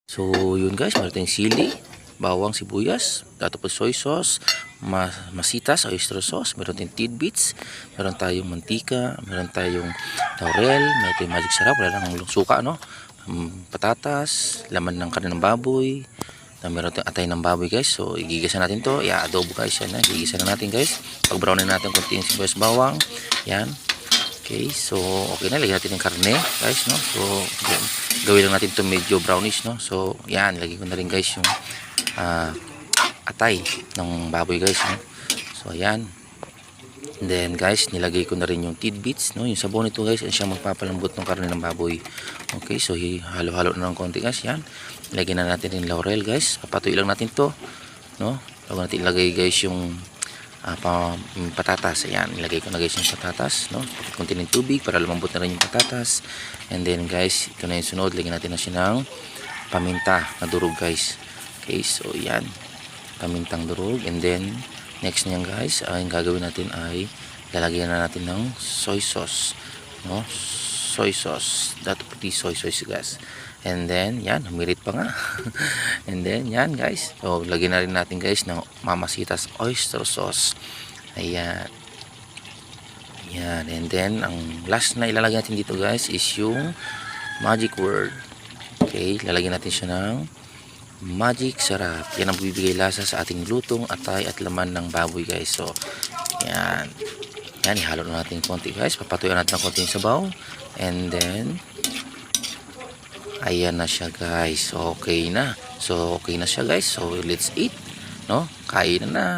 So, yun guys, meron tayong sili, bawang, sibuyas, tapos soy sauce, masitas, oyster sauce, meron tayong tidbits, meron tayong mantika, meron tayong laurel, meron tayong magic sarap, wala nang suka, no? Patatas, laman ng karne ng baboy, meron tayong atay ng baboy guys. So, igigisa natin to, i-adobo guys, yan, igigisa na natin guys. Pag-brown na natin konti yung sibuyas, bawang, yan. Okay, so okay na, lagyan natin yung karne guys, no? So gawin lang natin ito medyo brownish, no? So yan, lagyan ko na rin guys yung atay ng baboy guys, no? So ayan. And then guys, nilagay ko na rin yung tidbits, no? Yung sabaw nito guys, siya magpapalambot ng karne ng baboy. Okay, so halo-halo na ng konti guys, yan. Lagyan na natin yung laurel guys. Papatuloy lang natin to, no? Bago natin ilagay guys yung patatas. Ayan, nilagay ko na guys yung patatas, no? Kunti ng tubig para lumambot na rin yung patatas. And then guys, ito na yung sunod, lagyan natin na siya ng paminta na durog guys. Okay, so yan, pamintang durog. And then next niyan guys, ang gagawin natin ay lalagyan na natin ng soy sauce, no? Soy sauce, that puti soy sauce guys. And then yan, humirit pa nga. And then yan guys, so lagyan na rin natin guys ng mamasitas oyster sauce. Ayan, yan. And then ang last na ilalagay natin dito guys is yung magic word. Okay, lalagyan natin siya ng magic sarap. Yan ang bibigay lasa sa ating lutong atay at laman ng baboy guys. So yan, yan, ihalo na natin konti guys, papatuyan natin ng konti yung sabaw. And then ayan na siya guys, okay na. So okay na siya guys, so let's eat, no? Kain na.